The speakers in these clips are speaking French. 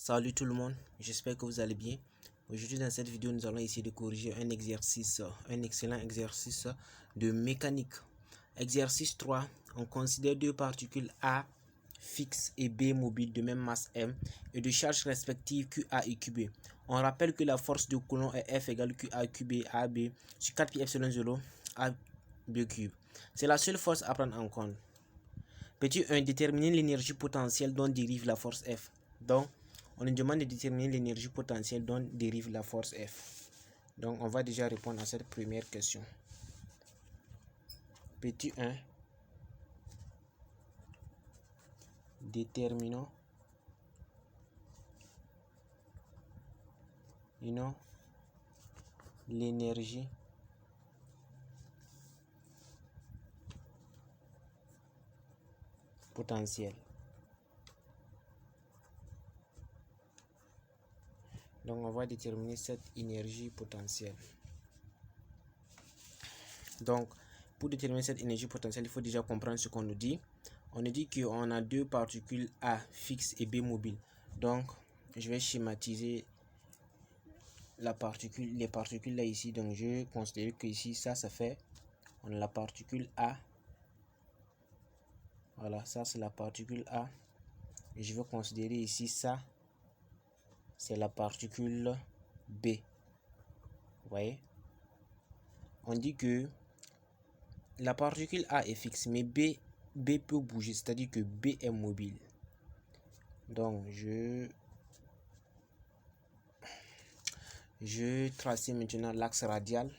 Salut tout le monde, j'espère que vous allez bien. Aujourd'hui dans cette vidéo, nous allons essayer de corriger un excellent exercice de mécanique. Exercice 3, on considère deux particules A fixe et B mobile de même masse M et de charge respective QA et QB. On rappelle que la force de Coulomb est F égale QA QB AB sur 4 pi epsilon 0 AB cube. C'est la seule force à prendre en compte. Petit 1, déterminer l'énergie potentielle dont dérive la force F. Donc, on nous demande de déterminer l'énergie potentielle dont dérive la force F. Donc, on va déjà répondre à cette première question. Petit 1. Déterminons l'énergie potentielle. Donc, on va déterminer cette énergie potentielle. Donc, pour déterminer cette énergie potentielle, il faut déjà comprendre ce qu'on nous dit. On nous dit qu'on a deux particules A fixes et B mobiles. Donc, je vais schématiser les particules là ici. Donc, je considère que ici, ça fait, on a la particule A. Voilà, ça c'est la particule A. Et je vais considérer ici ça, c'est la particule B. Vous voyez? On dit que la particule A est fixe, mais B peut bouger, c'est-à-dire que B est mobile. Donc, je trace maintenant l'axe radial,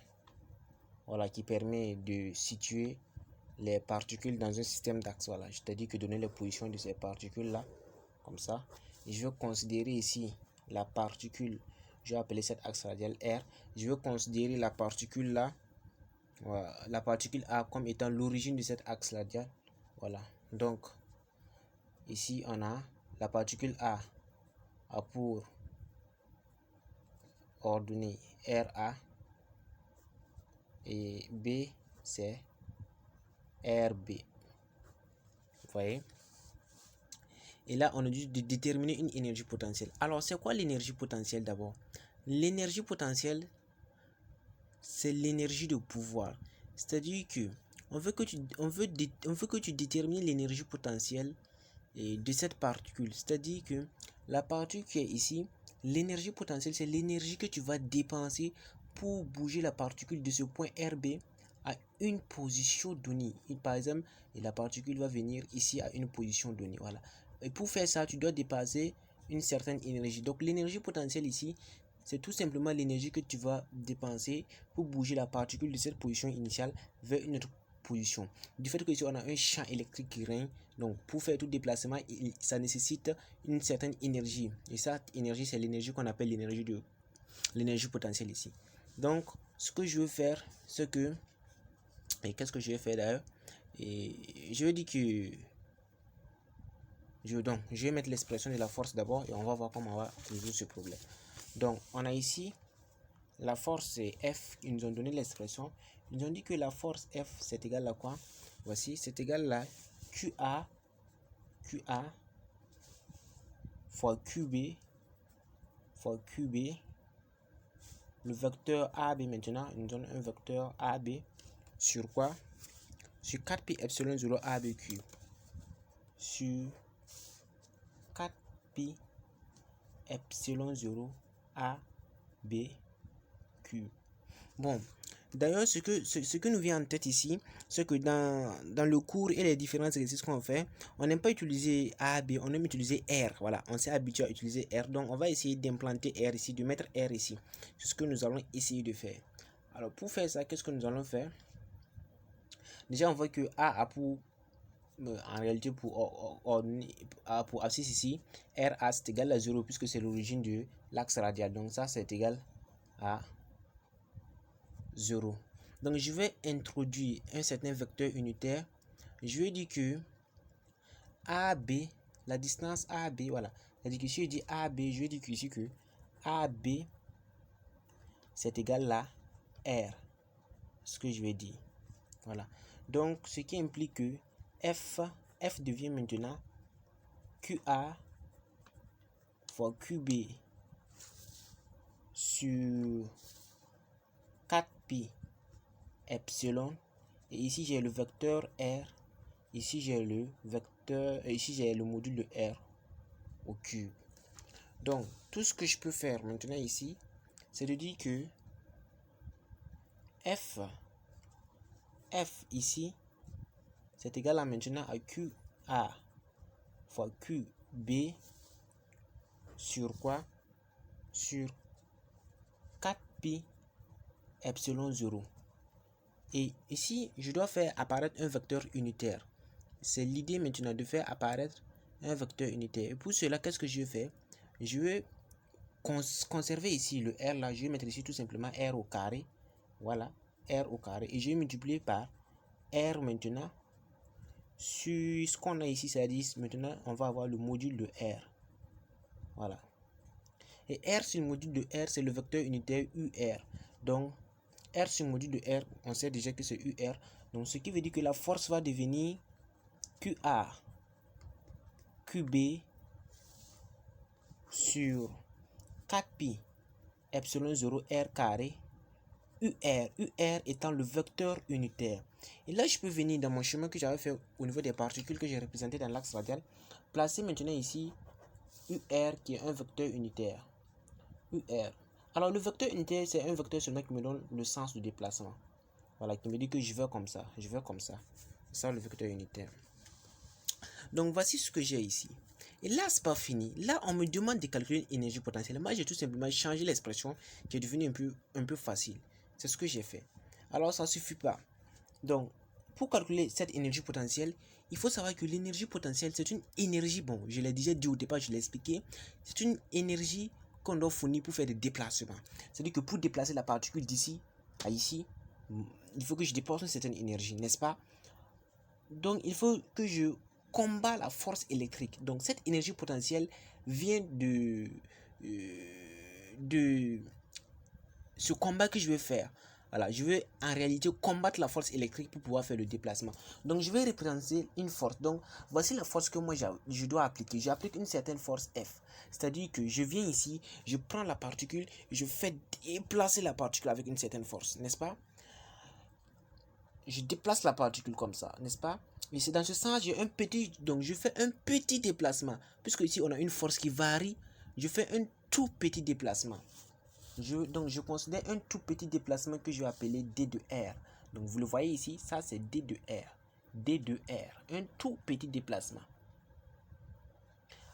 voilà, qui permet de situer les particules dans un système d'axe. Voilà, je t'ai dit que donner les positions de ces particules là, comme ça. Et je vais considérer ici la particule, je vais appeler cet axe radial R. Je vais considérer la particule là, voilà, la particule A comme étant l'origine de cet axe radial. Voilà, donc ici on a la particule A pour ordonnée RA et B c'est RB. Vous voyez? Et là, on a dû déterminer une énergie potentielle. Alors, c'est quoi l'énergie potentielle d'abord? L'énergie potentielle, c'est l'énergie de pouvoir. C'est-à-dire que on veut que tu détermines l'énergie potentielle de cette particule. C'est-à-dire que la particule qui est ici, l'énergie potentielle, c'est l'énergie que tu vas dépenser pour bouger la particule de ce point RB à une position donnée. Et par exemple, la particule va venir ici à une position donnée. Voilà. Et pour faire ça, tu dois dépasser une certaine énergie. Donc l'énergie potentielle ici, c'est tout simplement l'énergie que tu vas dépenser pour bouger la particule de cette position initiale vers une autre position. Du fait que ici on a un champ électrique qui règne, donc pour faire tout déplacement, ça nécessite une certaine énergie. Et cette énergie, c'est l'énergie qu'on appelle l'énergie potentielle ici. Donc ce que je veux faire, c'est que, et qu'est-ce que je vais faire d'ailleurs, et je vais dire que je vais mettre l'expression de la force d'abord et on va voir comment on va résoudre ce problème. Donc on a ici la force c'est F, ils nous ont donné l'expression, ils nous ont dit que la force F c'est égal à quoi? Voici, c'est égal à QA fois QB le vecteur AB. Maintenant ils nous donnent un vecteur AB sur quoi? Sur 4 pi epsilon 0 AB cube sur 4 pi epsilon 0 AB cube. Bon, d'ailleurs, ce que nous vient en tête ici, c'est que dans le cours et les différents exercices qu'on fait, on n'aime pas utiliser A, B, on aime utiliser R. Voilà, on s'est habitué à utiliser R. Donc, on va essayer d'implanter R ici, de mettre R ici. C'est ce que nous allons essayer de faire. Alors, pour faire ça, qu'est-ce que nous allons faire? Déjà, on voit que A a pour, en réalité, pour abscisse ici, RA c'est égal à 0 puisque c'est l'origine de l'axe radial. Donc, ça, c'est égal à 0. Donc je vais introduire un certain vecteur unitaire. Je vais dire que AB, la distance AB, voilà. C'est-à-dire que si je dis AB, je vais dire que ici que AB c'est égal à R. Ce que je vais dire. Voilà. Donc ce qui implique que F devient maintenant QA fois QB sur 4pi epsilon. Et ici, j'ai le vecteur R. Ici, j'ai le vecteur... Ici, j'ai le module de R au cube. Donc, tout ce que je peux faire maintenant ici, c'est de dire que F ici, c'est égal à maintenant à QA fois QB sur quoi? Sur 4pi epsilon 0. Et ici, je dois faire apparaître un vecteur unitaire. C'est l'idée maintenant de faire apparaître un vecteur unitaire. Et pour cela, qu'est-ce que je vais faire? Je vais conserver ici le R là. Je vais mettre ici tout simplement R au carré. Voilà, R au carré. Et je vais multiplier par R maintenant sur ce qu'on a ici, c'est-à-dire maintenant on va avoir le module de R. Voilà. Et R sur le module de R, c'est le vecteur unitaire UR. Donc, R sur le module de R, on sait déjà que c'est UR. Donc, ce qui veut dire que la force va devenir QA, QB sur 4pi epsilon 0 R carré, UR étant le vecteur unitaire. Et là, je peux venir dans mon chemin que j'avais fait au niveau des particules que j'ai représenté dans l'axe radial, placer maintenant ici UR qui est un vecteur unitaire. UR. Alors, le vecteur unitaire, c'est un vecteur seulement qui me donne le sens de déplacement. Voilà, qui me dit que je vais comme ça, je vais comme ça. C'est ça le vecteur unitaire. Donc, voici ce que j'ai ici. Et là, c'est pas fini. Là, on me demande de calculer l'énergie potentielle. Moi, j'ai tout simplement changé l'expression qui est devenue un peu facile. C'est ce que j'ai fait. Alors, ça ne suffit pas. Donc, pour calculer cette énergie potentielle, il faut savoir que l'énergie potentielle, c'est une énergie, bon, je l'ai déjà dit au départ, je l'ai expliqué, c'est une énergie qu'on doit fournir pour faire des déplacements. C'est-à-dire que pour déplacer la particule d'ici à ici, il faut que je dépense une certaine énergie, n'est-ce pas? Donc, il faut que je combat la force électrique. Donc, cette énergie potentielle vient de ce combat que je vais faire. Voilà, je vais en réalité combattre la force électrique pour pouvoir faire le déplacement. Donc, je vais représenter une force. Donc, voici la force que moi je dois appliquer. J'applique une certaine force F. C'est-à-dire que je viens ici, je prends la particule, je fais déplacer la particule avec une certaine force, n'est-ce pas? Je déplace la particule comme ça, n'est-ce pas? Et c'est dans ce sens, j'ai un petit, donc je fais un petit déplacement. Puisque ici, on a une force qui varie, je fais un tout petit déplacement. Donc, je considère un tout petit déplacement que je vais appeler D de R. Donc, vous le voyez ici, ça c'est D de R. D de R, un tout petit déplacement.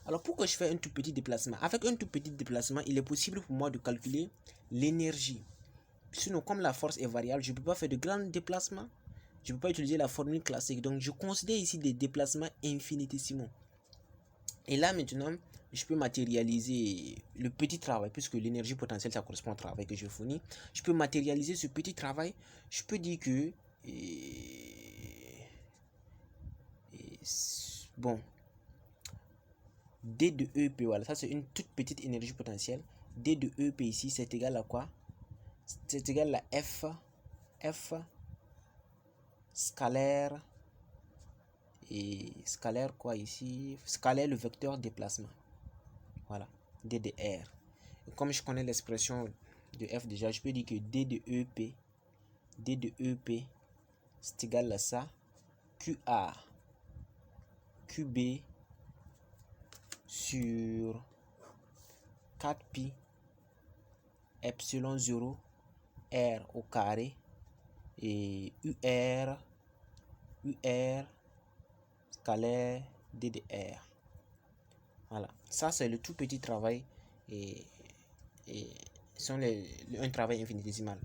Alors, pourquoi je fais un tout petit déplacement? Avec un tout petit déplacement, il est possible pour moi de calculer l'énergie. Sinon, comme la force est variable, je ne peux pas faire de grands déplacements. Je ne peux pas utiliser la formule classique. Donc, je considère ici des déplacements infinitésimaux. Et là, maintenant, je peux matérialiser le petit travail, puisque l'énergie potentielle, ça correspond au travail que je fournis. Je peux matérialiser ce petit travail. Je peux dire que... bon, D de EP, voilà, ça c'est une toute petite énergie potentielle. D de EP ici, c'est égal à quoi? C'est égal à F scalaire, et scalaire quoi ici? Scalaire le vecteur déplacement. Voilà, D de R. Et comme je connais l'expression de F déjà, je peux dire que D de EP, c'est égal à ça. QA, QB sur 4pi epsilon 0 R au carré et UR scalaire D de R. Voilà, ça c'est le tout petit travail et un travail infinitésimal.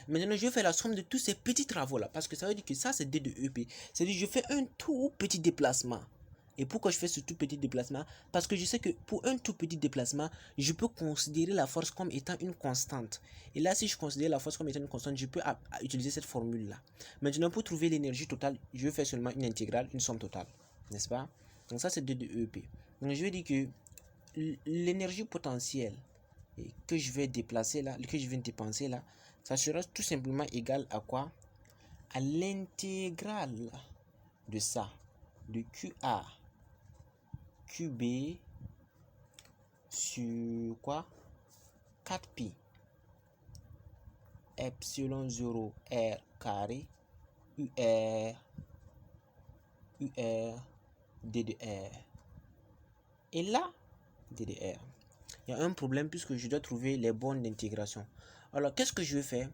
Maintenant, je vais faire la somme de tous ces petits travaux là parce que ça veut dire que ça c'est D de EP. C'est-à-dire que je fais un tout petit déplacement. Et pourquoi je fais ce tout petit déplacement? Parce que je sais que pour un tout petit déplacement, je peux considérer la force comme étant une constante. Et là, si je considère la force comme étant une constante, je peux utiliser cette formule-là. Maintenant, pour trouver l'énergie totale, je vais faire seulement une intégrale, une somme totale. N'est-ce pas? Donc ça, c'est D de EP. Donc je vais dire que l'énergie potentielle que je vais déplacer là, que je viens de dépenser là, ça sera tout simplement égal à quoi? À l'intégrale de ça, de QA, QB sur quoi? 4pi epsilon 0 r carré UR d de R. Et là, d de R. Il y a un problème puisque je dois trouver les bornes d'intégration. Alors, qu'est-ce que je vais faire?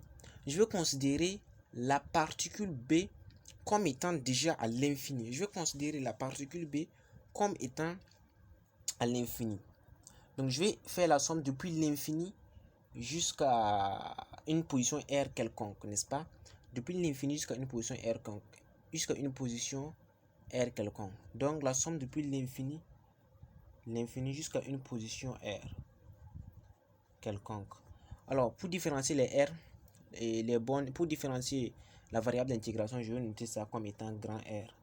Je vais considérer la particule B comme étant déjà à l'infini. Je vais considérer la particule B comme étant à l'infini. Donc, je vais faire la somme depuis l'infini jusqu'à une position R quelconque, n'est-ce pas? Depuis l'infini jusqu'à une position R quelconque. Jusqu'à une position R quelconque. Donc, la somme depuis l'infini jusqu'à une position R quelconque. Alors, pour différencier les R et les bornes, pour différencier la variable d'intégration, je vais noter ça comme étant grand R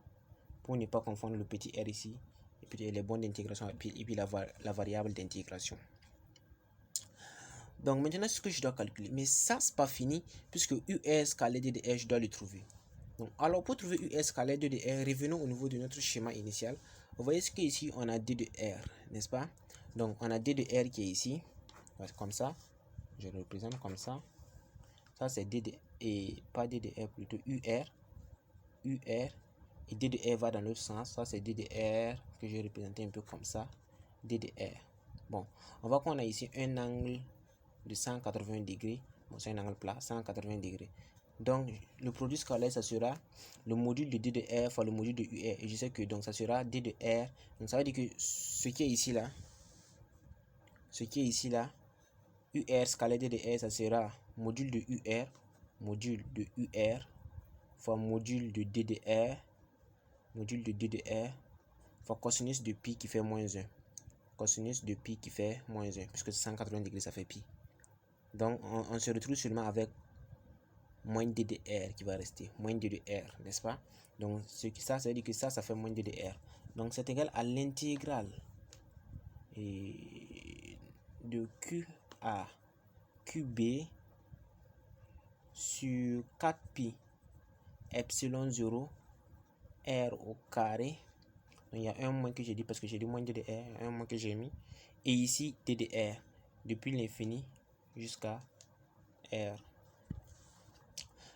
pour ne pas confondre le petit r ici et puis les bornes d'intégration et puis la variable d'intégration. Donc maintenant, ce que je dois calculer, mais ça c'est pas fini puisque US scalaire d de R, je dois le trouver. Donc, alors pour trouver US scalaire d de R, revenons au niveau de notre schéma initial. Vous voyez ce qu'ici on a d de R, n'est-ce pas? Donc on a d de R qui est ici, comme ça. Je le représente comme ça. Ça c'est d de et pas d de R, plutôt UR et d de R va dans l'autre sens. Ça c'est d de R que j'ai représenté un peu comme ça, d de R. Bon, on voit qu'on a ici un angle de 180 degrés. Bon, c'est un angle plat, 180 degrés. Donc le produit scalaire, ça sera le module de d de R fois le module de UR. Et je sais que donc ça sera d de R. Donc ça veut dire que ce qui est ici là, UR scalaire d de R, ça sera module de UR fois module de d de R, fois cosinus de pi qui fait moins 1. Cosinus de pi qui fait moins 1, puisque 180 degrés ça fait pi. Donc on se retrouve seulement avec moins d de R qui va rester, moins d de R, n'est-ce pas? Donc ça veut dire que ça fait moins d de R. Donc c'est égal à l'intégrale de QA QB sur 4pi epsilon 0 R au carré. Donc, il y a un moins que j'ai dit parce que j'ai dit moins d de R, un moins que j'ai mis. Et ici d de R depuis l'infini jusqu'à R.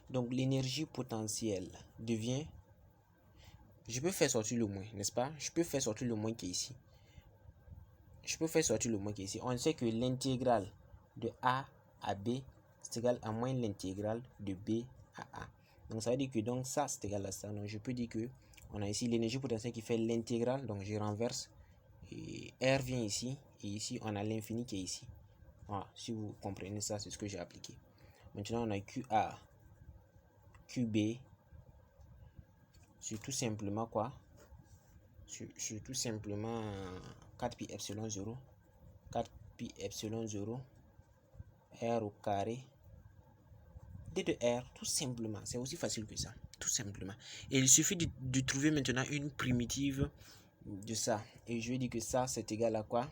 Donc l'énergie potentielle devient, je peux faire sortir le moins, n'est-ce pas? Je peux faire sortir le moins qui est ici. On sait que l'intégrale de A à B c'est égal à moins l'intégrale de B à A. Donc ça veut dire que donc ça c'est égal à ça. Donc je peux dire que on a ici l'énergie potentielle qui fait l'intégrale. Donc je renverse et R vient ici et ici on a l'infini qui est ici. Voilà, si vous comprenez ça, c'est ce que j'ai appliqué. Maintenant on a QA QB sur tout simplement quoi? Sur tout simplement 4pi epsilon 0 R au carré d de R, tout simplement. C'est aussi facile que ça, tout simplement. Et il suffit de trouver maintenant une primitive de ça. Et je vais dire que ça c'est égal à quoi?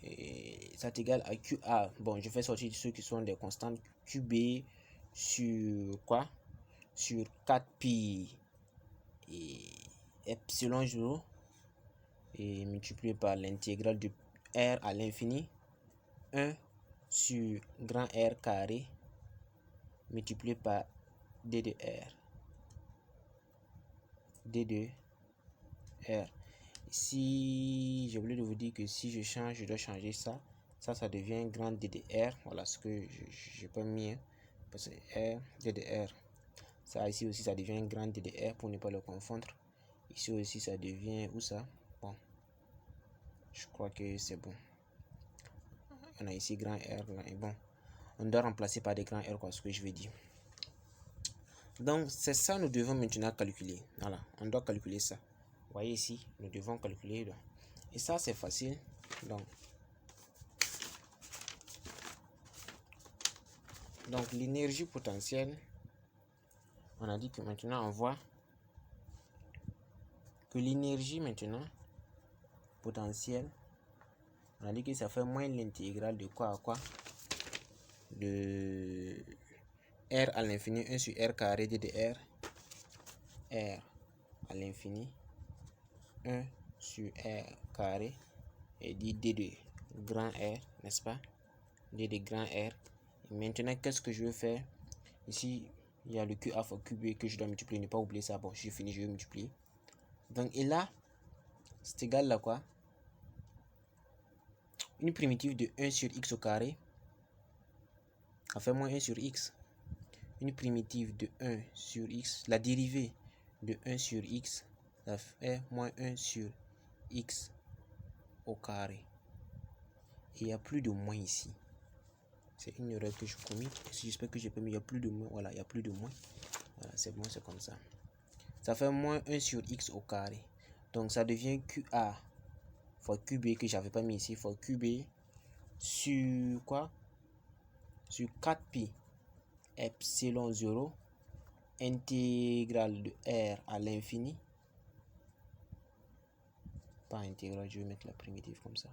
Et ça est égal à QA. Bon, je fais sortir ceux qui sont des constantes. QB sur quoi? Sur 4pi et epsilon 0 et multiplié par l'intégrale de R à l'infini 1 sur grand R carré multiplié par d de R. Si j'ai oublié de vous dire que si je change, je dois changer ça. Ça devient grand d de R. Voilà ce que j'ai pas mis. Parce que R, d de R. Ça ici aussi, ça devient grand d de R pour ne pas le confondre. Ici aussi, ça devient où ça? Bon, je crois que c'est bon. On a ici grand R là. Et bon, on doit remplacer par des grands R, quoi, ce que je vais dire. Donc, c'est ça nous devons maintenant calculer. Voilà, on doit calculer ça. Vous voyez ici, nous devons calculer. Là. Et ça, c'est facile. Donc l'énergie potentielle, on a dit que maintenant, on voit que l'énergie maintenant potentielle, on a dit que ça fait moins l'intégrale de quoi à quoi? De R à l'infini, 1 sur R carré d de R à l'infini, 1 sur R carré et dit D de grand R, n'est-ce pas? D de grand R. Et maintenant, qu'est-ce que je veux faire? Ici, il y a le QA fois QB que je dois multiplier. Ne pas oublier ça. Bon, j'ai fini, je vais multiplier. Donc, et là, c'est égal à quoi? Une primitive de 1 sur x au carré. Ça fait moins 1 sur x. Une primitive de 1 sur x. La dérivée de 1 sur x, ça fait moins 1 sur x au carré. Et il n'y a plus de moins ici. C'est une erreur que je commis. J'espère que j'ai pas mis. Il n'y a plus de moins. Voilà, il n'y a plus de moins. Voilà, c'est bon, c'est comme ça. Ça fait moins 1 sur x au carré. Donc ça devient QA fois QB que j'avais pas mis ici. Fois QB sur quoi? Sur 4pi epsilon 0 intégrale de R à l'infini. Pas intégrale, je vais mettre la primitive comme ça.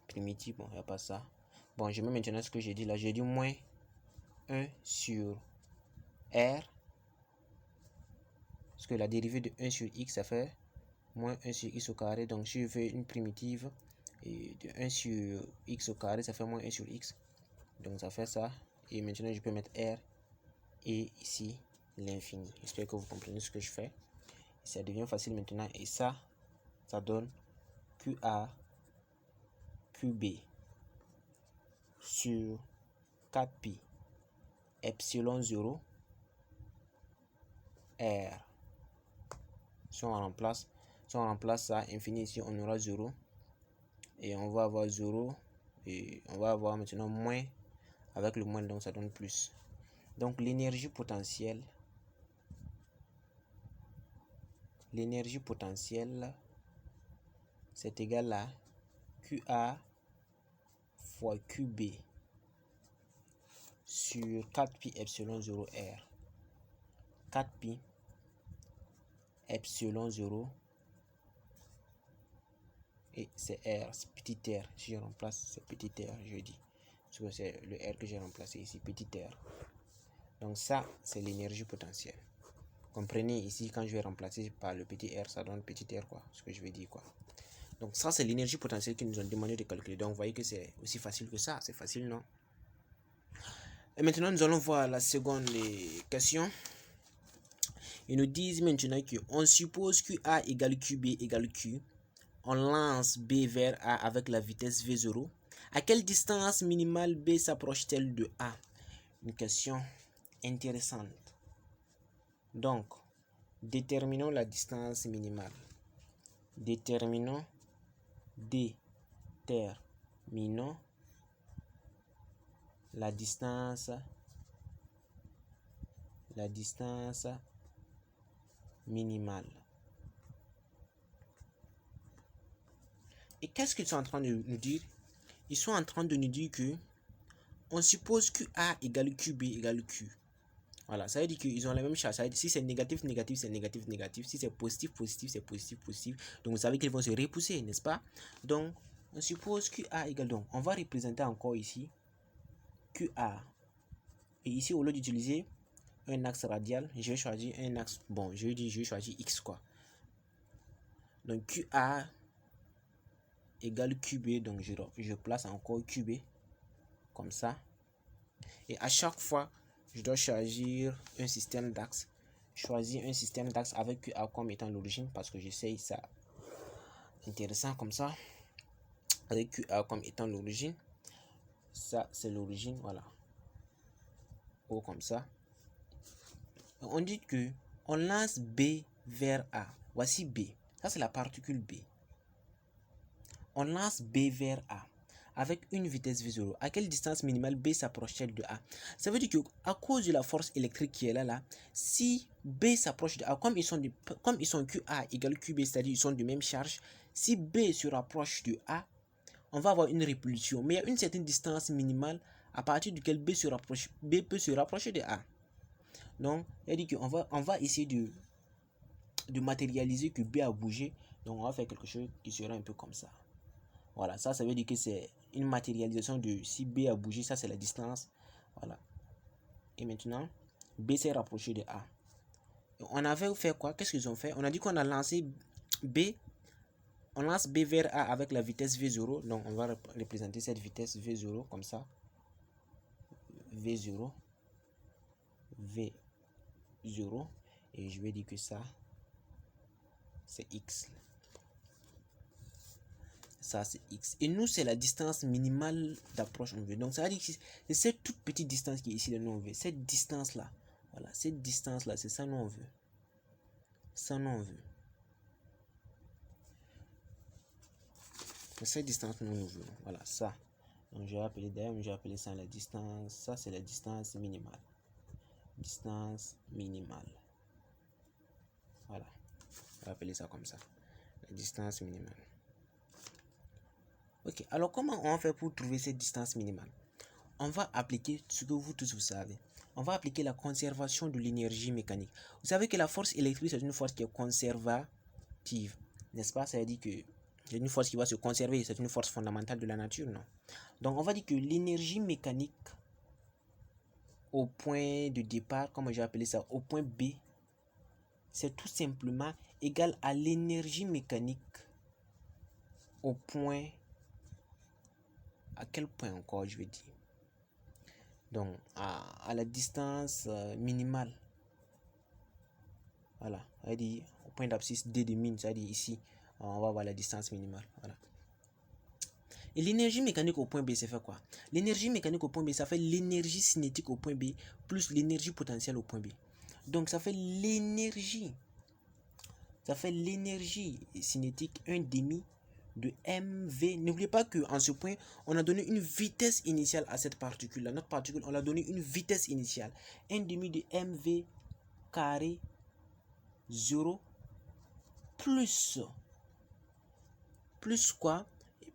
Primitive, bon, il n'y a pas ça. Bon, je mets maintenant ce que j'ai dit là. J'ai dit moins 1 sur R. Parce que la dérivée de 1 sur x, ça fait moins 1 sur x au carré. Donc, si je fais une primitive et de 1 sur x au carré, ça fait moins 1 sur x. Donc, ça fait ça. Et maintenant, je peux mettre R et ici, l'infini. J'espère que vous comprenez ce que je fais. Et ça devient facile maintenant. Et ça donne QA, QB sur 4pi epsilon 0 R. Si on remplace ça, infini ici, on aura 0. Et on va avoir 0. Et on va avoir maintenant moins. Avec le moins, donc ça donne plus. Donc l'énergie potentielle, c'est égal à QA fois QB sur 4pi epsilon 0 R. 4pi epsilon 0 et c'est R, c'est petit r. Si je remplace, c'est petit r, je dis. Parce que c'est le R que j'ai remplacé ici, petit r. Donc ça, c'est l'énergie potentielle. Comprenez ici, quand je vais remplacer par le petit r, ça donne petit r, quoi. Ce que je vais dire, quoi. Donc ça, c'est l'énergie potentielle qu'ils nous ont demandé de calculer. Donc vous voyez que c'est aussi facile que ça. C'est facile, non? Et maintenant, nous allons voir la seconde question. Ils nous disent maintenant qu'on suppose QA égale QB égale Q. On lance B vers A avec la vitesse V0. À quelle distance minimale B s'approche-t-elle de A? Une question intéressante. Donc, déterminons la distance minimale. Déterminons la distance minimale. Et qu'est-ce qu'ils sont en train de nous dire? Ils sont en train de nous dire que on suppose QA égale QB égale Q. Voilà, ça veut dire qu'ils ont la même charge. Ça veut dire si c'est négatif, négatif, c'est négatif, négatif. Si c'est positif, positif, c'est positif, positif. Donc vous savez qu'ils vont se repousser, n'est-ce pas? Donc on suppose QA égale, donc on va représenter encore ici QA. Et ici, au lieu d'utiliser un axe radial, je vais choisir un axe, bon, je vais choisir X, quoi. Donc QA égale QB, donc je place encore QB, comme ça. Et à chaque fois, je dois choisir un système d'axe. Choisir un système d'axe avec QA comme étant l'origine, parce que j'essaye ça intéressant comme ça. Avec QA comme étant l'origine. Ça, c'est l'origine, voilà. Ou comme ça. On dit que on lance B vers A. Voici B. Ça, c'est la particule B. On lance B vers A avec une vitesse V0. À quelle distance minimale B s'approche-t-elle de A? Ça veut dire que à cause de la force électrique qui est là, si B s'approche de A, comme ils sont QA égale QB, c'est-à-dire ils sont de même charge, si B se rapproche de A, on va avoir une répulsion. Mais il y a une certaine distance minimale à partir duquel B peut se rapprocher de A. Donc, il dit qu'on va essayer de matérialiser que B a bougé. Donc, on va faire quelque chose qui sera un peu comme ça. Voilà, ça veut dire que c'est une matérialisation de si B a bougé, ça c'est la distance. Voilà. Et maintenant, B s'est rapproché de A. On avait fait quoi? Qu'est-ce qu'ils ont fait? On a dit qu'on a lancé B on lance B vers A avec la vitesse V0. Donc, on va représenter cette vitesse V0 comme ça. V0. V0. Et je vais dire que ça, c'est X. Ça, c'est X. Et nous, c'est la distance minimale d'approche en V. Donc, ça veut dire que c'est cette toute petite distance qui est ici, le nous on veut. Cette distance-là. Voilà, cette distance-là, c'est ça nous on veut. Ça nous on veut. Cette distance nous voulons. Voilà, ça. Donc, je vais appeler d'ailleurs, je vais appeler ça la distance. Ça, c'est la distance minimale. Distance minimale. Voilà. On va appeler ça comme ça. La distance minimale. Ok, alors comment on fait pour trouver cette distance minimale? On va appliquer ce que vous tous vous savez. On va appliquer la conservation de l'énergie mécanique. Vous savez que la force électrique, c'est une force qui est conservative. N'est-ce pas? Ça veut dire que c'est une force qui va se conserver. C'est une force fondamentale de la nature, non? Donc, on va dire que l'énergie mécanique au point de départ, comme j'ai appelé ça, au point B, c'est tout simplement égal à l'énergie mécanique au point... À quel point encore, je vais dire? Donc, à la distance minimale. Voilà, c'est-à-dire au point d'abscisse D de min, c'est-à-dire ici, on va voir la distance minimale. Voilà. Et l'énergie mécanique au point B, ça fait quoi? L'énergie mécanique au point B, ça fait l'énergie cinétique au point B plus l'énergie potentielle au point B. Donc, ça fait l'énergie. Ça fait l'énergie cinétique 1 demi de mv. N'oubliez pas qu'en ce point, on a donné une vitesse initiale à cette particule. Notre particule, on l'a donné une vitesse initiale. 1 demi de mv carré 0 plus quoi?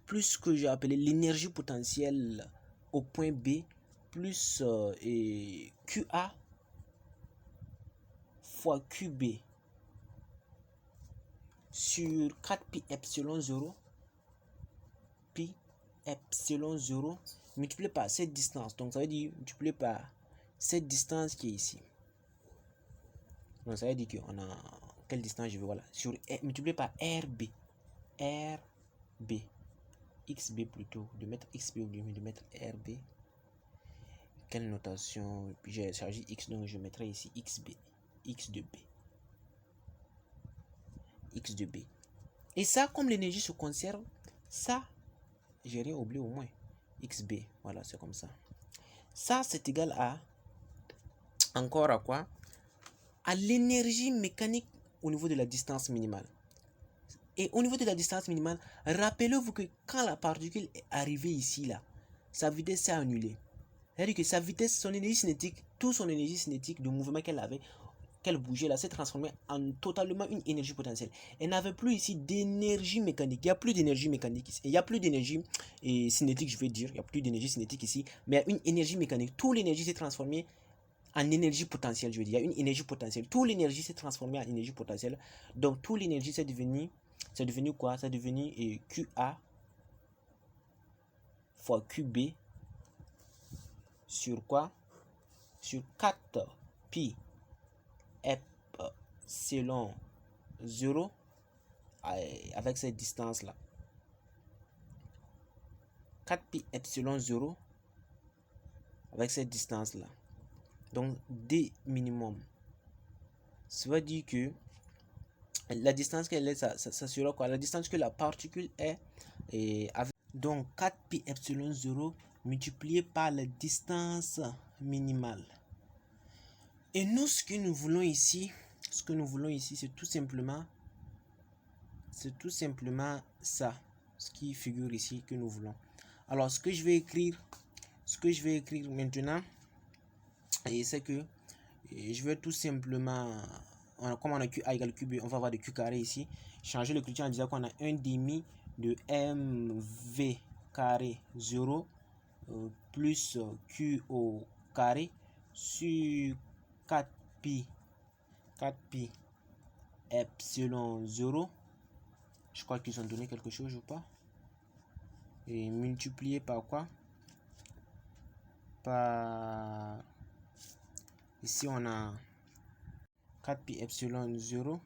Plus que j'ai appelé l'énergie potentielle au point B plus QA fois QB sur 4 pi epsilon 0 pi epsilon 0 multiplié par cette distance. Donc ça veut dire multiplié par cette distance qui est ici. Donc ça veut dire qu'on a quelle distance je veux, voilà, sur multiplié par RB. RB. XB plutôt, de mettre XB au lieu de mettre RB. Quelle notation? J'ai chargé X, donc je mettrai ici XB. X de B. X de B. Et ça, comme l'énergie se conserve, ça, j'ai rien oublié au moins. XB, voilà, c'est comme ça. Ça, c'est égal à, encore à quoi? À l'énergie mécanique au niveau de la distance minimale. Et au niveau de la distance minimale, rappelez-vous que quand la particule est arrivée ici, là, sa vitesse s'est annulée. C'est-à-dire que sa vitesse, son énergie cinétique, toute son énergie cinétique de mouvement qu'elle avait, qu'elle bougeait là, s'est transformée en totalement une énergie potentielle. Elle n'avait plus ici d'énergie mécanique. Il n'y a plus d'énergie mécanique ici. Il n'y a plus d'énergie cinétique, je vais dire. Il n'y a plus d'énergie cinétique ici. Mais il y a une énergie mécanique. Toute l'énergie s'est transformée en énergie potentielle, je veux dire. Il y a une énergie potentielle. Toute l'énergie s'est transformée en énergie potentielle. Donc, toute l'énergie, c'est devenu quoi? C'est devenu QA fois QB sur quoi? Sur 4 pi epsilon 0 avec cette distance là. 4 pi epsilon 0 avec cette distance là. Donc D minimum. Ça veut dire que la distance qu'elle est, ça sera quoi? La distance que la particule est avec. Donc 4 pi epsilon 0 multiplié par la distance minimale. Et nous, ce que nous voulons ici, c'est tout simplement ça, ce qui figure ici que nous voulons. Alors, ce que je vais écrire maintenant, et c'est que je vais tout simplement, comme on a QA égale QB, on va avoir de Q carré ici. Changer l'écriture en disant qu'on a 1 demi de MV carré 0 plus Q au carré sur 4 pi epsilon 0. Je crois qu'ils ont donné quelque chose ou pas. Et multiplié par quoi? Par... Ici, on a 4 pi epsilon 0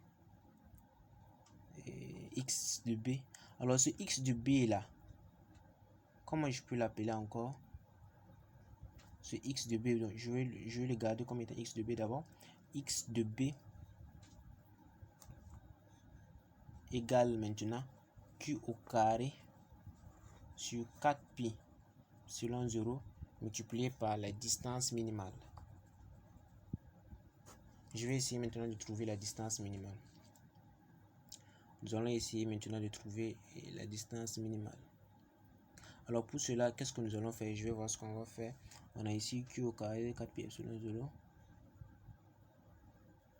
et x de b. Alors ce x de b là, comment je peux l'appeler encore? Ce x de b, donc je vais le garder comme étant x de b d'abord. X de b égale maintenant q au carré sur 4pi epsilon 0 multiplié par la distance minimale. Je vais essayer maintenant de trouver la distance minimale. Nous allons essayer maintenant de trouver la distance minimale. Alors pour cela, qu'est-ce que nous allons faire? Je vais voir ce qu'on va faire. On a ici q au carré 4pi epsilon 0.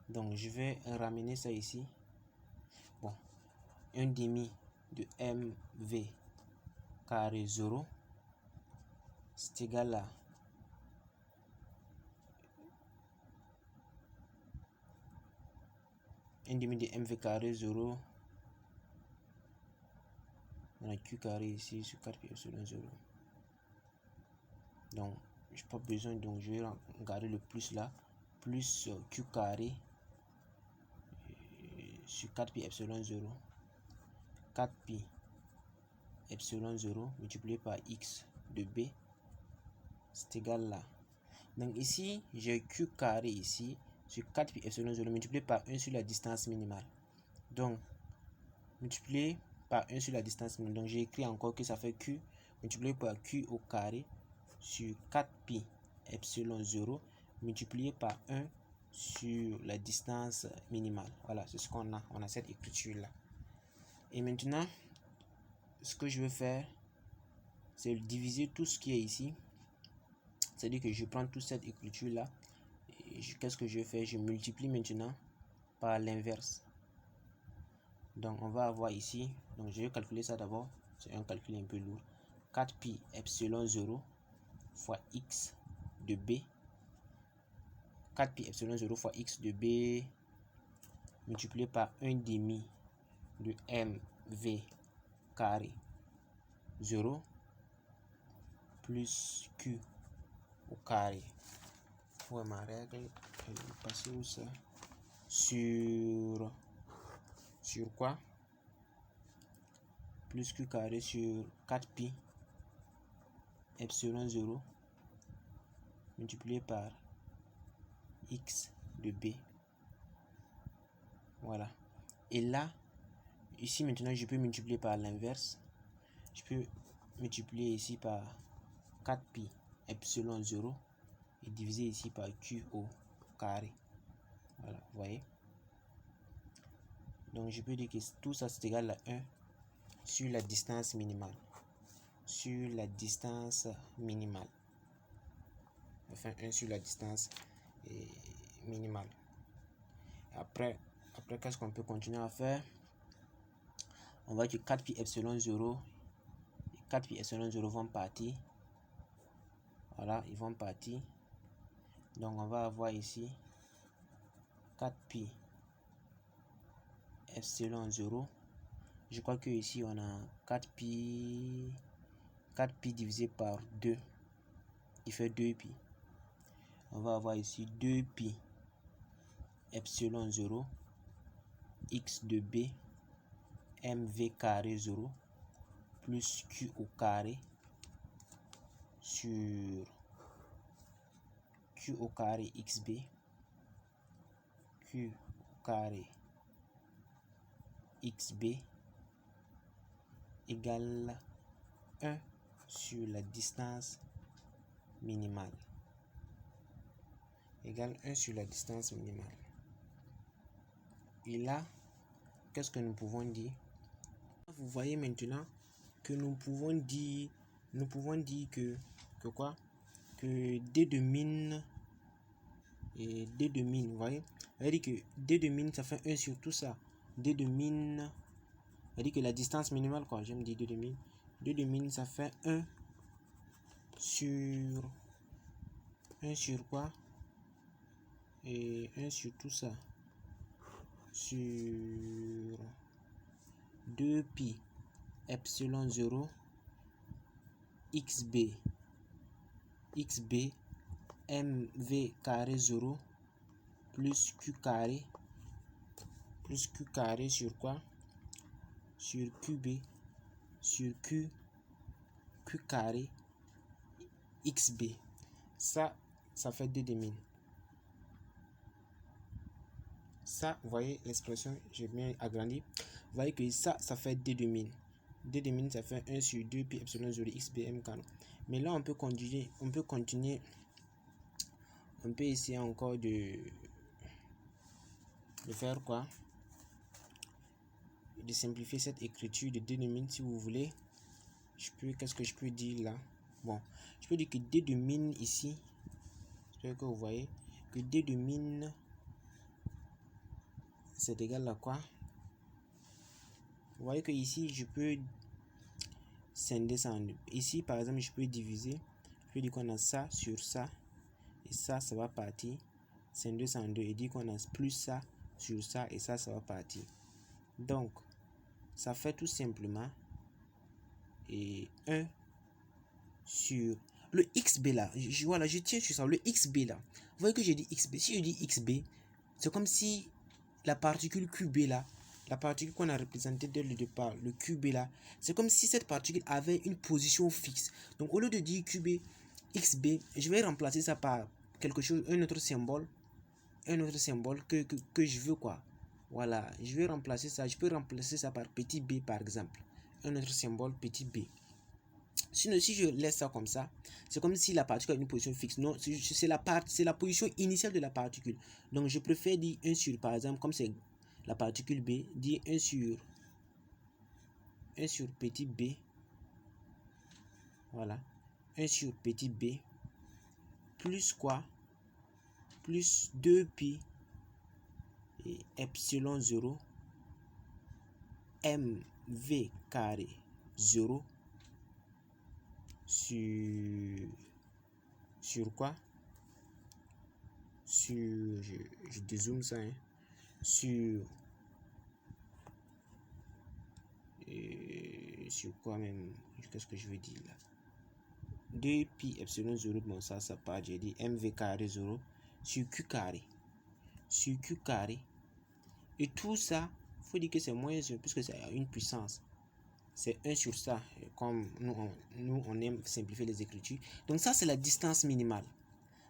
Donc je vais ramener ça ici. Bon, 1 demi de mv carré 0, c'est égal à 1 demi de mv carré 0. On a q carré ici sur 4pi epsilon 0. Donc je n'ai pas besoin, donc je vais garder le plus là, plus q carré sur 4pi epsilon 0. 4pi epsilon 0 multiplié par x de b, c'est égal là. Donc ici, j'ai q carré ici sur 4pi epsilon 0 multiplié par 1 sur la distance minimale. Donc, multiplié par 1 sur la distance minimale. Donc, j'ai écrit encore que ça fait q multiplié par q au carré sur 4pi epsilon 0 multiplié par 1 sur la distance minimale. Voilà, c'est ce qu'on a. On a cette écriture-là. Et maintenant, ce que je vais faire, c'est diviser tout ce qui est ici. C'est-à-dire que je prends toute cette écriture-là. Qu'est-ce que je vais faire? Je multiplie maintenant par l'inverse. Donc, on va avoir ici. Donc, je vais calculer ça d'abord. C'est un calcul un peu lourd. 4pi epsilon 0 fois x de b. 4pi epsilon 0 fois x de b multiplié par 1 demi de mv carré 0 plus q au carré. Ouais, ma règle, elle est passée où ça? Sur quoi? Plus q carré sur 4pi epsilon 0 multiplié par x de b. Voilà. Et là, ici maintenant, je peux multiplier par l'inverse. Je peux multiplier ici par 4pi epsilon 0 et diviser ici par q au carré. Voilà, vous voyez. Donc, je peux dire que tout ça, c'est égal à 1 sur la distance minimale. Sur la distance minimale. Enfin, 1 sur la distance minimale. Après qu'est-ce qu'on peut continuer à faire? On va dire que 4pi epsilon 0 et 4pi epsilon 0 vont partir. Voilà, ils vont partir. Donc, on va avoir ici 4pi epsilon 0. Je crois que ici, on a 4pi divisé par 2. Il fait 2pi. On va avoir ici 2pi epsilon 0 x de b mv carré 0 plus q au carré sur q au carré xb q au carré xb égale 1 sur la distance minimale. Égale 1 sur la distance minimale. Et là, qu'est-ce que nous pouvons dire? Vous voyez maintenant que nous pouvons dire que quoi? Que d de min et d de min, vous voyez? C'est-à-dire que d de min, ça fait 1 sur tout ça. D de min, c'est-à-dire que la distance minimale, quoi, j'aime dire d de min. D de min, ça fait 1 sur quoi? Et 1 sur tout ça. Sur 2pi epsilon 0 xb mv carré 0 plus q carré sur quoi? Sur qb sur Q carré XB. Ça fait D de min. Ça, vous voyez l'expression, j'ai bien agrandi. Vous voyez que ça fait D de min. D de min, ça fait 1 sur 2 pi epsilon 0 XBM canon. Mais là, on peut continuer. On peut essayer encore de faire quoi? De simplifier cette écriture de D de min si vous voulez. Qu'est-ce que je peux dire là? Bon, je peux dire que D de min ici, j'espère que vous voyez que D de min c'est égal à quoi? Vous voyez que ici je peux scinder ça en deux. Ici par exemple je peux diviser, je peux dire qu'on a ça sur ça et ça va partir, scinder ça en deux et dire qu'on a plus ça sur ça et ça va partir. Donc ça fait tout simplement et 1 sur le XB là, voilà, je tiens sur ça, le XB là. Vous voyez que j'ai dit XB, si je dis XB, c'est comme si la particule QB là, la particule qu'on a représentée dès le départ, le QB là, c'est comme si cette particule avait une position fixe. Donc au lieu de dire QB, XB, je vais remplacer ça par quelque chose, un autre symbole que je veux quoi. Voilà, je vais remplacer ça, je peux remplacer ça par petit b par exemple. Un autre symbole petit b. Sinon, si je laisse ça comme ça, c'est comme si la particule a une position fixe. Non, c'est la position initiale de la particule. Donc, je préfère dire 1 sur, par exemple, comme c'est la particule B, dire 1 sur petit b. Voilà. 1 sur petit b. Plus quoi? Plus 2 pi et epsilon 0 mv carré 0 sur quoi? Je dézoome ça, hein, sur quoi même? Qu'est-ce que je veux dire là? 2 pi epsilon 0, bon ça part, j'ai dit mv carré 0 sur q carré. Sur q carré. Et tout ça, il faut dire que c'est moins 1 puisque c'est une puissance. C'est 1 sur ça, comme nous on aime simplifier les écritures. Donc ça c'est la distance minimale.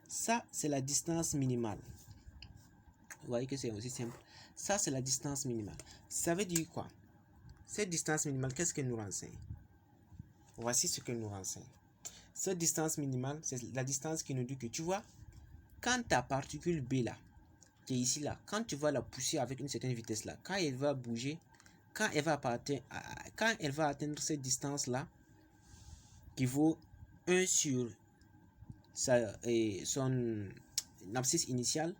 Ça c'est la distance minimale. Vous voyez que c'est aussi simple. Ça c'est la distance minimale. Ça veut dire quoi? Cette distance minimale, qu'est-ce qu'elle nous renseigne? Voici ce qu'elle nous renseigne. Cette distance minimale, c'est la distance qui nous dit que, tu vois, quand ta particule B là, qui est ici là, quand tu vas la pousser avec une certaine vitesse là, quand elle va bouger, quand elle va atteindre cette distance là, qui vaut 1 sur son abscisse initiale,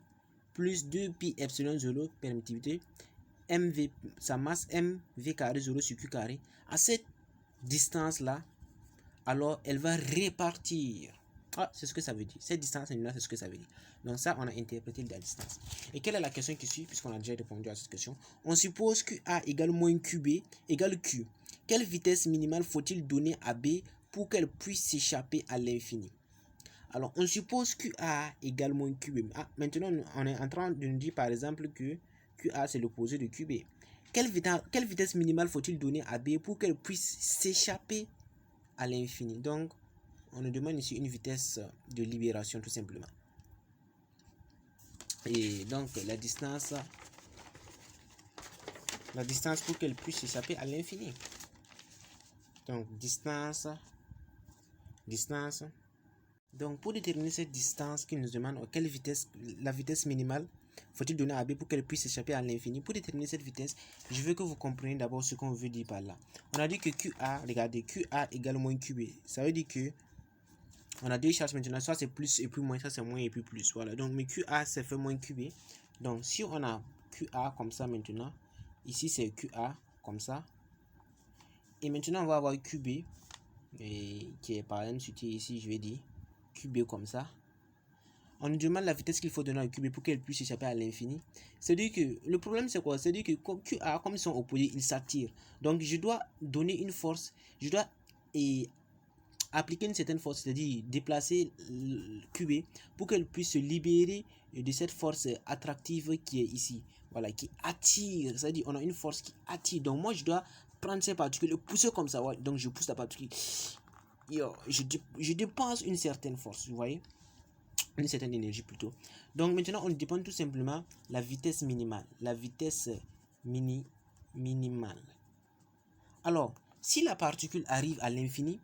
plus 2 pi epsilon 0 permittivité, mv, sa masse mv carré 0 sur q carré, à cette distance là, alors elle va répartir. Ah, c'est ce que ça veut dire. Cette distance c'est ce que ça veut dire. Donc ça, on a interprété la distance. Et quelle est la question qui suit, puisqu'on a déjà répondu à cette question? On suppose que A égale moins QB égale Q. Quelle vitesse minimale faut-il donner à B pour qu'elle puisse s'échapper à l'infini? Alors, on suppose QA égale moins QB. Ah, maintenant, on est en train de nous dire, par exemple, que QA, c'est l'opposé de QB. Quelle vitesse minimale faut-il donner à B pour qu'elle puisse s'échapper à l'infini? Donc, on nous demande ici une vitesse de libération, tout simplement. Et donc, la distance pour qu'elle puisse s'échapper à l'infini. Donc, distance. Donc, pour déterminer cette distance qui nous demande quelle vitesse, la vitesse minimale faut-il donner à B pour qu'elle puisse s'échapper à l'infini. Pour déterminer cette vitesse, je veux que vous compreniez d'abord ce qu'on veut dire par là. On a dit que QA, regardez, QA égale moins QB. Ça veut dire que on a deux charges maintenant, soit c'est plus et puis moins, ça c'est moins et puis plus. Voilà, donc mais QA c'est fait moins QB. Donc si on a QA comme ça maintenant, ici c'est QA comme ça. Et maintenant on va avoir QB, qui est par exemple situé ici, je vais dire QB comme ça. On nous demande la vitesse qu'il faut donner à QB pour qu'elle puisse échapper à l'infini. C'est-à-dire que le problème c'est quoi? C'est-à-dire que comme QA, comme ils sont opposés, ils s'attirent. Donc je dois donner une force, je dois appliquer une certaine force, c'est-à-dire déplacer QB pour qu'elle puisse se libérer de cette force attractive qui est ici. Voilà, qui attire, c'est-à-dire on a une force qui attire. Donc moi je dois prendre ces particules et pousser comme ça. Ouais. Donc je pousse la particule. Yo, je dépense une certaine force, vous voyez, une certaine énergie plutôt. Donc maintenant on dépend tout simplement la vitesse minimale. La vitesse minimale. Alors, si la particule arrive à l'infini,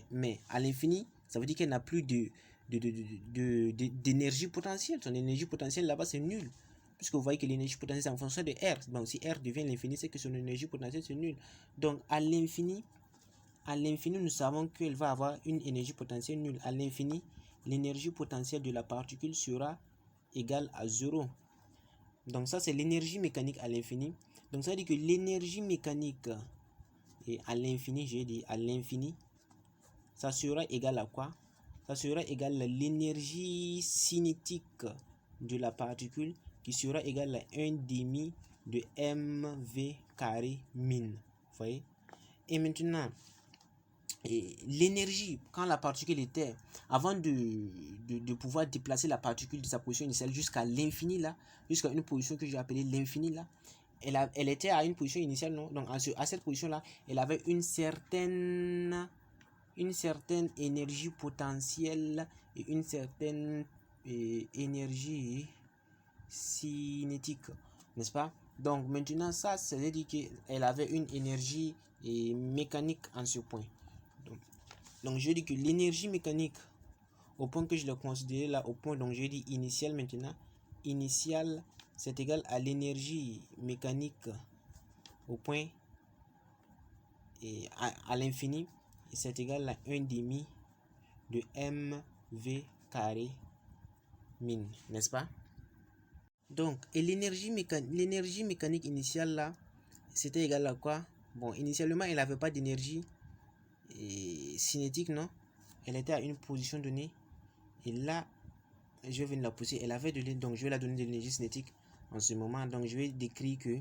mais à l'infini, ça veut dire qu'elle n'a plus d'énergie potentielle. Son énergie potentielle là-bas, c'est nul. Puisque vous voyez que l'énergie potentielle, c'est en fonction de R. Donc, si R devient l'infini, c'est que son énergie potentielle, c'est nul. Donc, à l'infini, nous savons qu'elle va avoir une énergie potentielle nulle. À l'infini, l'énergie potentielle de la particule sera égale à 0. Donc, ça, c'est l'énergie mécanique à l'infini. Donc ça veut dire que l'énergie mécanique et à l'infini, j'ai dit à l'infini, ça sera égal à quoi? Ça sera égal à l'énergie cinétique de la particule qui sera égal à 1 demi de mv carré min. Vous voyez? Et maintenant, l'énergie, quand la particule était, avant de pouvoir déplacer la particule de sa position initiale jusqu'à l'infini là, jusqu'à une position que j'ai appelée l'infini là, elle était à une position initiale, non? Donc à cette position-là, elle avait une certaine énergie potentielle et une certaine énergie cinétique, n'est-ce pas? Donc maintenant, ça veut dire qu'elle avait une énergie mécanique en ce point. Donc je dis que l'énergie mécanique, au point que je l'ai considéré là, au point, donc je dis initial maintenant, initial, c'est égal à l'énergie mécanique au point et à l'infini, c'est égal à 1 demi de mv carré min, n'est-ce pas? Donc, et l'énergie mécanique initiale là, c'était égal à quoi? Bon, initialement, elle n'avait pas d'énergie cinétique, non? Elle était à une position donnée. Et là, je vais venir la pousser. Elle avait de l'énergie, donc je vais la donner de l'énergie cinétique en ce moment. Donc, je vais décrire que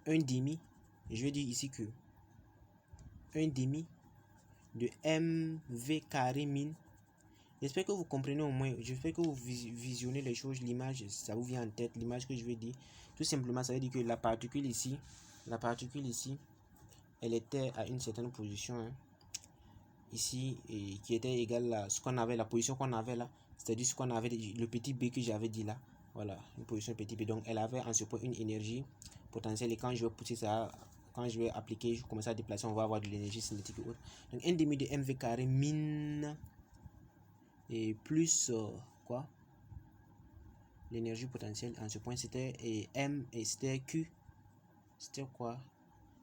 1 demi, je vais dire ici que 1 demi de mv carré min. J'espère que vous comprenez au moins. J'espère que vous visionnez les choses, l'image, ça vous vient en tête, l'image que je vais dire. Tout simplement, ça veut dire que la particule ici, elle était à une certaine position, hein, ici, et qui était égale à ce qu'on avait, la position qu'on avait là, c'est-à-dire ce qu'on avait, le petit b que j'avais dit là. Voilà, une position petit b. Donc, elle avait en ce point une énergie potentielle. Et quand je vais pousser ça, quand je vais appliquer, je commence à déplacer, on va avoir de l'énergie cinétique et autres. Donc, 1 demi de mv carré min et plus quoi, l'énergie potentielle en ce point, c'était m et c'était q, c'était quoi,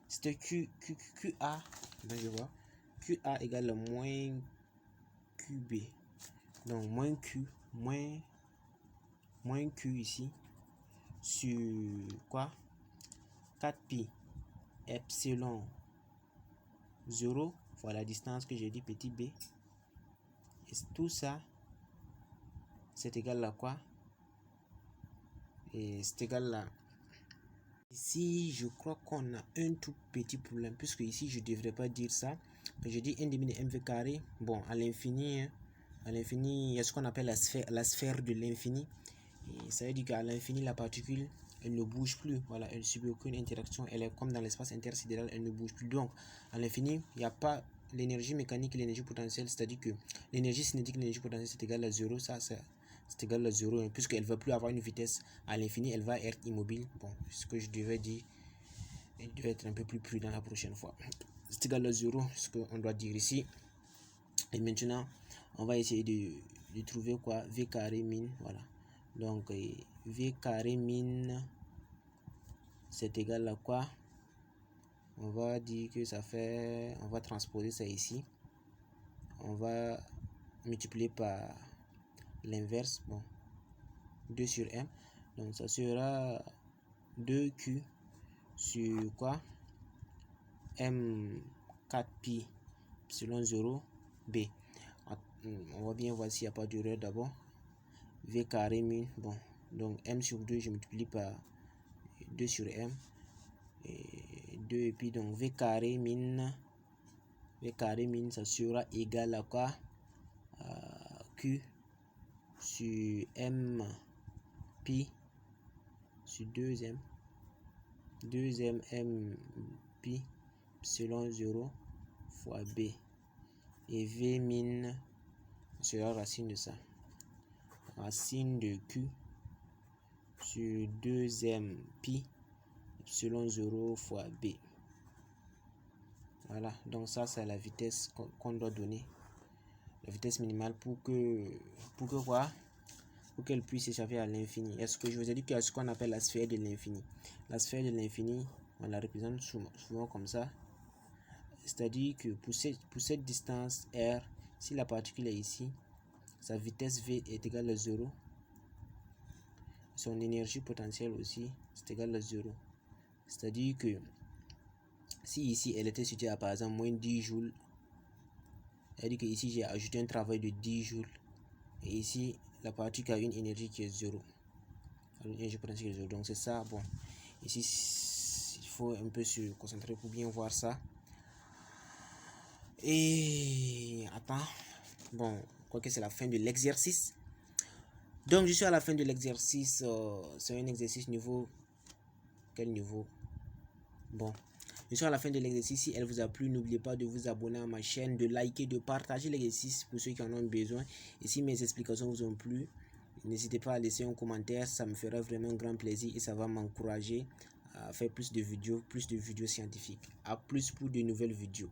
c'était qa. Donc je vois qa égale moins qb. Donc moins q ici sur quoi, 4 pi epsilon 0 fois la distance que j'ai dit petit b. Et tout ça, c'est égal à quoi? Et c'est égal à... Ici, je crois qu'on a un tout petit problème, puisque ici, je ne devrais pas dire ça. Je dis 1 demi de mv carré. Bon, à l'infini, hein, à l'infini, il y a ce qu'on appelle la sphère de l'infini. Et ça veut dire qu'à l'infini, la particule, elle ne bouge plus. Voilà, elle ne subit aucune interaction. Elle est comme dans l'espace intersidéral, elle ne bouge plus. Donc, à l'infini, il n'y a pas l'énergie mécanique et l'énergie potentielle. C'est-à-dire que l'énergie cinétique et l'énergie potentielle, c'est égal à 0. Ça, c'est égal à 0. Puisqu'elle ne va plus avoir une vitesse à l'infini, elle va être immobile. Bon, ce que je devais dire, je devais être un peu plus prudent la prochaine fois. C'est égal à 0, ce qu'on doit dire ici. Et maintenant, on va essayer de trouver quoi? V carré min. Voilà. Donc, V carré min, c'est égal à quoi? On va dire que ça fait... On va transposer ça ici. On va multiplier par l'inverse. Bon, 2 sur m. Donc, ça sera 2q sur quoi? M4 pi epsilon 0 b. On va bien voir s'il n'y a pas d'erreur d'abord. V carré min. Bon, donc m sur 2, je multiplie par 2 sur m. Et 2 et puis donc V carré min, ça sera égal à quoi? Q sur m pi sur 2m 2m pi epsilon 0 fois b. Et v min sera racine de ça. Racine de q sur 2m pi epsilon 0 fois b. Voilà, donc ça c'est la vitesse qu'on doit donner. La vitesse minimale pour que quoi? Pour qu'elle puisse échapper à l'infini. Est-ce que je vous ai dit qu'il y a ce qu'on appelle la sphère de l'infini? La sphère de l'infini, on la représente souvent comme ça. C'est-à-dire que pour cette distance r, si la particule est ici, sa vitesse v est égale à 0. Son énergie potentielle aussi, c'est égal à 0. C'est-à-dire que si ici elle était située à par exemple moins 10 joules, c'est-à-dire que ici j'ai ajouté un travail de 10 joules. Et ici, la particule a une énergie qui est 0. Une énergie potentielle qui est 0. Donc c'est ça. Bon, ici, il faut un peu se concentrer pour bien voir ça. Et attends. Bon, je crois que c'est la fin de l'exercice. Donc je suis à la fin de l'exercice. C'est un exercice niveau. Quel niveau? Bon, je suis à la fin de l'exercice. Si elle vous a plu, n'oubliez pas de vous abonner à ma chaîne, de liker, de partager l'exercice pour ceux qui en ont besoin. Et si mes explications vous ont plu, n'hésitez pas à laisser un commentaire. Ça me fera vraiment un grand plaisir et ça va m'encourager à faire plus de vidéos scientifiques. À plus pour de nouvelles vidéos.